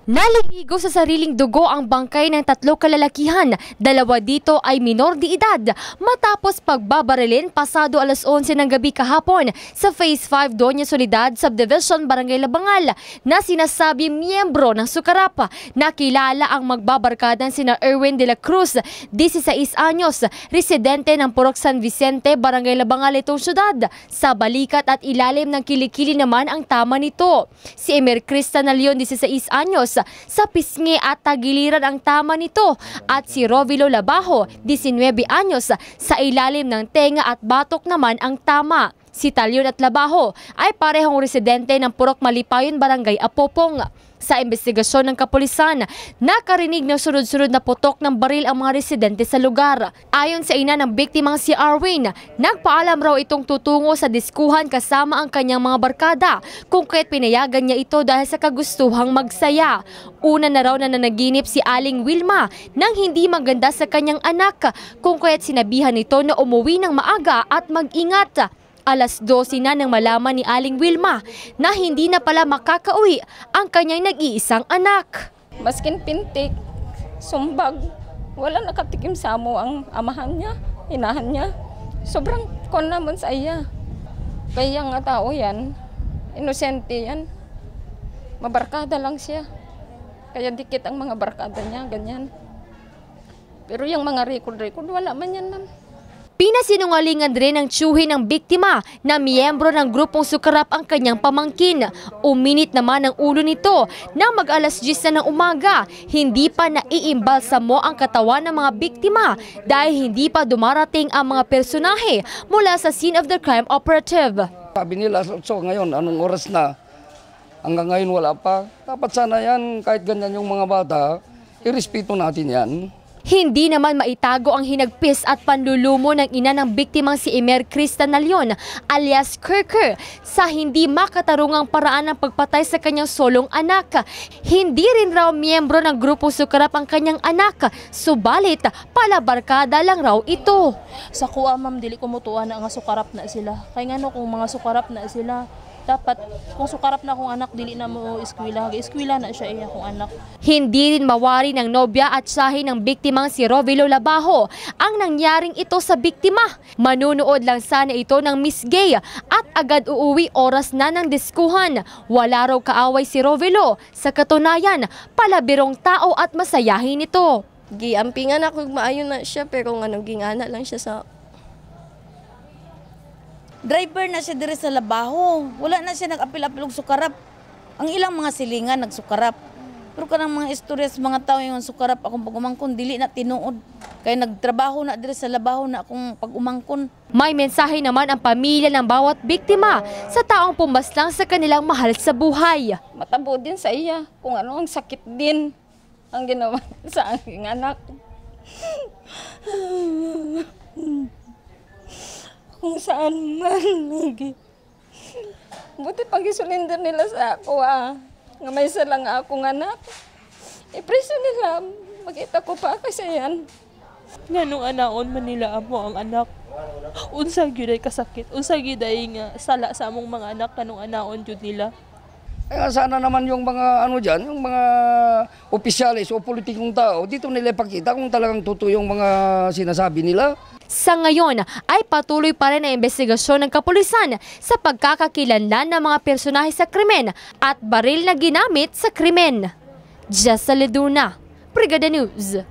Naliligo sa sariling dugo ang bangkay ng 3 kalalakihan, 2 dito ay minor de edad matapos pagbabarilin pasado alas 11 ng gabi kahapon sa Phase 5 Doña Soledad Subdivision, Barangay Labangal na sinasabi miyembro ng Sukarap. Nakilala ang magbabarkadan sina Erwin de la Cruz, 16 anyos, residente ng Purok San Vicente, Barangay Labangal itong syudad. Sa balikat at ilalim ng kilikili naman ang tama nito. Si Emer Crista Nalion, 16 anyos, sa pisngi at tagiliran ang tama nito, at si Rovilo Labajo, 19 anyos, sa ilalim ng tenga at batok naman ang tama. Si Talion at Labajo ay parehong residente ng Purok Malipayon, Barangay Apopong. Sa investigasyon ng kapulisan, nakarinig ng sunod-sunod na putok ng baril ang mga residente sa lugar. Ayon sa ina ng biktimang si Arwin, nagpaalam raw itong tutungo sa diskuhan kasama ang kanyang mga barkada, kung kaya't pinayagan niya ito dahil sa kagustuhang magsaya. Una na raw na nanaginip si Aling Wilma nang hindi maganda sa kanyang anak, kung kaya't sinabihan nito na umuwi ng maaga at mag-ingat. Alas 12 na nang malaman ni Aling Wilma na hindi na pala makakauwi ang kanyang nag-iisang anak. Maskin pintik, sumbag, wala nakatikim sa amo ang amahan niya, inahan niya. Sobrang kon naman sa iya. Kaya nga tao yan, inosente yan. Mabarkada lang siya. Kaya dikit ang mga barkada niya, ganyan. Pero yung mga record, wala man yan, ma'am. Pinasinungalingan rin ng tiyuhin ng biktima na miyembro ng grupong Sukarap ang kanyang pamangkin. Uminit naman ang ulo nito na mag-alas 10 na ng umaga. Hindi pa naiimbalsamo ang katawan ng mga biktima dahil hindi pa dumarating ang mga personahe mula sa scene of the crime operative. Sabi nila, so ngayon, anong oras na? Hanggang ngayon wala pa. Dapat sana yan, kahit ganyan yung mga bata, irespeto natin yan. Hindi naman maitago ang hinagpis at panlulumo ng ina ng biktimang si Emer Crista Nalion alias Kirker sa hindi makatarungang paraan ng pagpatay sa kanyang solong anak. Hindi rin raw miyembro ng grupo Sukarap ang kanyang anak, subalit palabarkada lang raw ito. Sa kuha, ma'am, dili ko mutuan na nga Sukarap na sila. Kaya nga kung mga Sukarap na sila, dapat kung Sukarap na akong anak, dili na mo eskwela. Eskwela na siya iya akong anak. Hindi rin mawari ng nobya at sahi ng biktimang si Rovilo Labajo ang nangyaring ito sa biktima. Manunood lang sana ito ng Miss Gay at agad uuwi oras na ng diskuhan. Wala raw kaaway si Rovilo. Sa katunayan, palabirong tao at masayahin ito. Giampingan ako, maayon na siya, pero gingana lang siya sa... Driver na siya dire sa Labaho. Wala na siya nag-apil-apil og Sukarap. Ang ilang mga silingan nagsukarap. Pero kanang mga istorya sa mga tao yung Sukarap akong pag-umangkon dili na tinuod. Kaya nagtrabaho na dire sa Labaho na akong pag-umangkon. May mensahe naman ang pamilya ng bawat biktima sa taong pumaslang sa kanilang mahal sa buhay. Matabo din sa iya kung ano ang sakit din ang ginawa sa aking anak. Kung saan man lagi. Buti pag isulinder nila sa ako nga may isa lang akong anak. Ipreso nila, makita ko pa kasi yan. Nga nung anaon man nila amo ang anak. Unsang gyud ay kasakit, unsang gyud ay nga sala sa among mga anak kanung anaon jud nila. Kaya sana naman yung mga ano dyan, yung mga opisyalis o politikong tao, dito nila ipakita kung talagang totoo yung mga sinasabi nila. Sa ngayon ay patuloy pa rin ang investigasyon ng kapulisan sa pagkakakilanlan ng mga personahe sa krimen at baril na ginamit sa krimen. Jessa Leduna, Brigada News.